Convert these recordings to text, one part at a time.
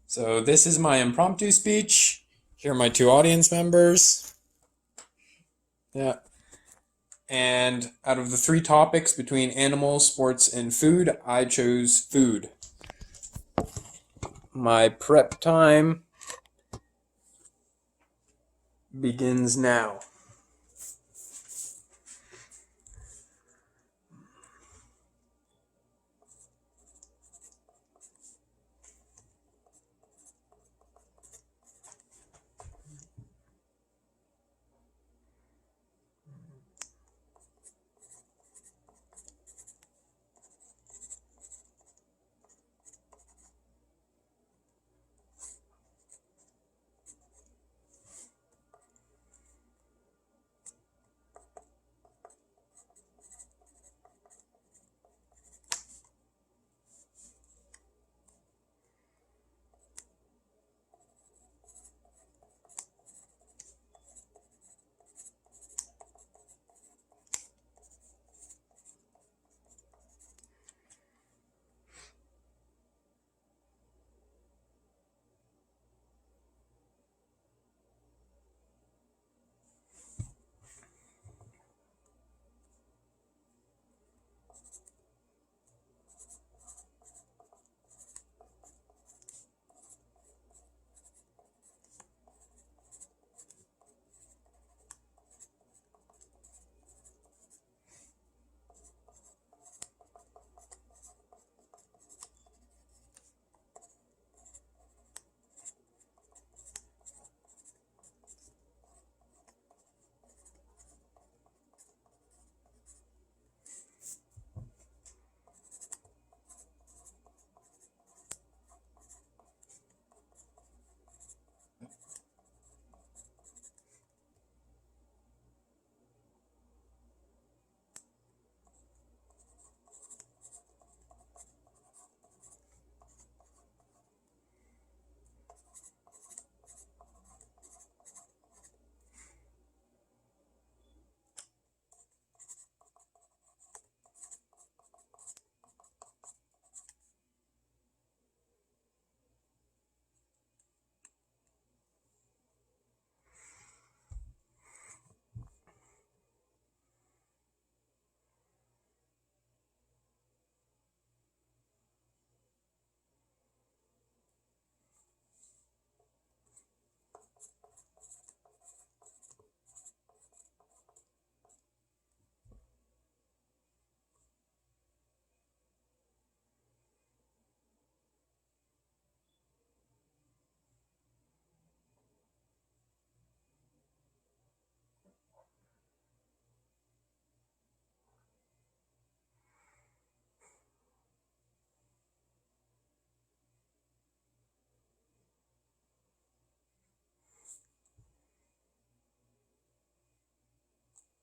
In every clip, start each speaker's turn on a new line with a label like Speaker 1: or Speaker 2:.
Speaker 1: So this is my impromptu speech. Here are my two audience members. Yeah. And out of the three topics between animals, sports, and food, I chose food. My prep time begins now.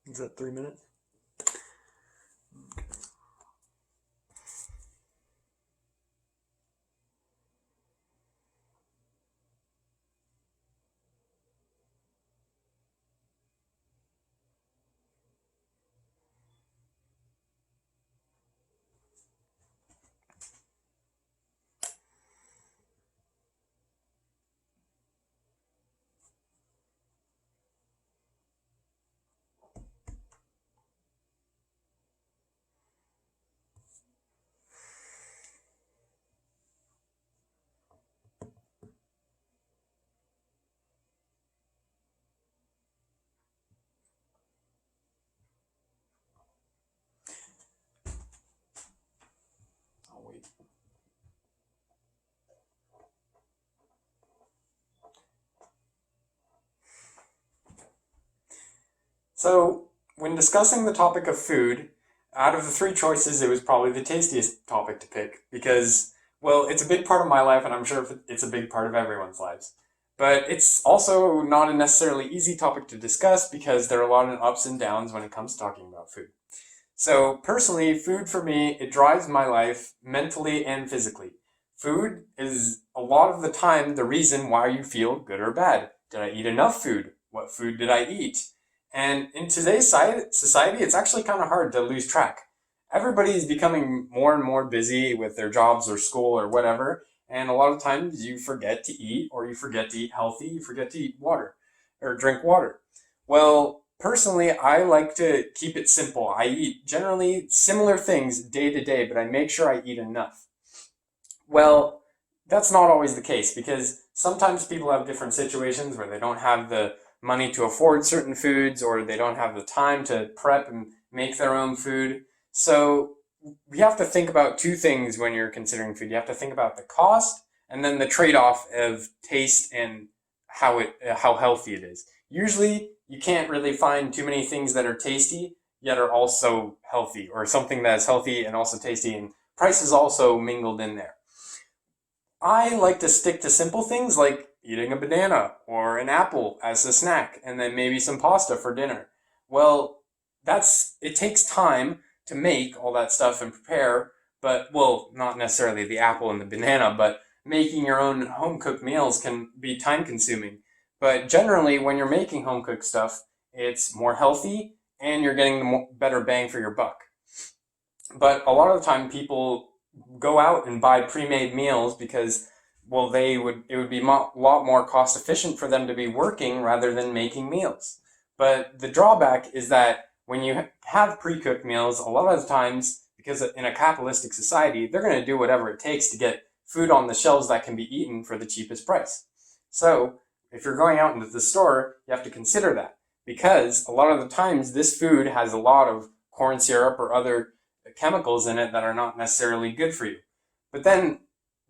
Speaker 1: Is that 3 minutes? I'll wait. So, when discussing the topic of food, out of the three choices, it was probably the tastiest topic to pick because, well, it's a big part of my life and I'm sure it's a big part of everyone's lives. But it's also not a necessarily easy topic to discuss because there are a lot of ups and downs when it comes to talking about food. So personally, food for me, it drives my life mentally and physically. Food is a lot of the time the reason why you feel good or bad. Did I eat enough food? What food did I eat? And in today's society, it's actually kind of hard to lose track. Everybody is becoming more and more busy with their jobs or school or whatever, And a lot of times you forget to eat, or you forget to eat healthy, you forget to eat water or drink water. Well, personally, I like to keep it simple. I eat generally similar things day to day, but I make sure I eat enough. Well, that's not always the case because sometimes people have different situations where they don't have the money to afford certain foods, or they don't have the time to prep and make their own food. So we have to think about two things when you're considering food. You have to think about the cost and then the trade-off of taste and how healthy it is. Usually, you can't really find too many things that are tasty yet are also healthy, or something that is healthy and also tasty, and price is also mingled in there. I like to stick to simple things like eating a banana or an apple as a snack, and then maybe some pasta for dinner. Well, it takes time to make all that stuff and prepare, but, well, not necessarily the apple and the banana, but making your own home cooked meals can be time consuming. But generally, when you're making home cooked stuff, it's more healthy and you're getting the better bang for your buck. But a lot of the time, people go out and buy pre-made meals because, well, it would be a lot more cost efficient for them to be working rather than making meals. But the drawback is that when you have pre-cooked meals, a lot of the times, because in a capitalistic society, they're going to do whatever it takes to get food on the shelves that can be eaten for the cheapest price. So if you're going out into the store, you have to consider that, because a lot of the times this food has a lot of corn syrup or other chemicals in it that are not necessarily good for you. But then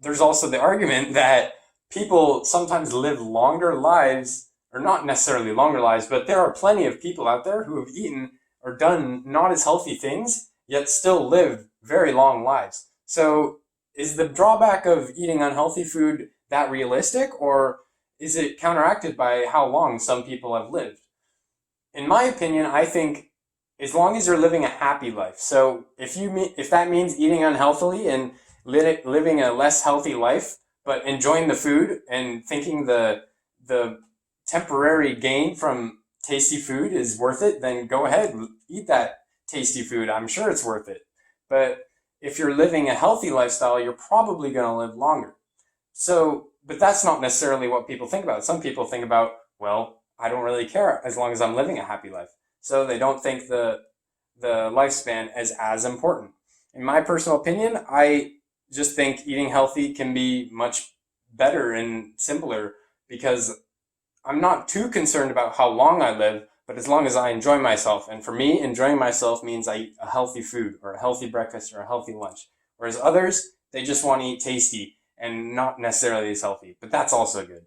Speaker 1: there's also the argument that people sometimes live longer lives, or not necessarily longer lives, but there are plenty of people out there who have eaten or done not as healthy things, yet still lived very long lives. So is the drawback of eating unhealthy food that realistic, or is it counteracted by how long some people have lived? In my opinion, I think as long as you're living a happy life. So if that means eating unhealthily and living a less healthy life, but enjoying the food and thinking the temporary gain from tasty food is worth it, then go ahead, eat that tasty food. I'm sure it's worth it. But if you're living a healthy lifestyle, you're probably going to live longer. So, but that's not necessarily what people think about. Some people think about, well, I don't really care as long as I'm living a happy life. So they don't think the lifespan is as important. In my personal opinion, I just think eating healthy can be much better and simpler, because I'm not too concerned about how long I live, but as long as I enjoy myself. And for me, enjoying myself means I eat a healthy food or a healthy breakfast or a healthy lunch. Whereas others, they just want to eat tasty and not necessarily as healthy. But that's also good.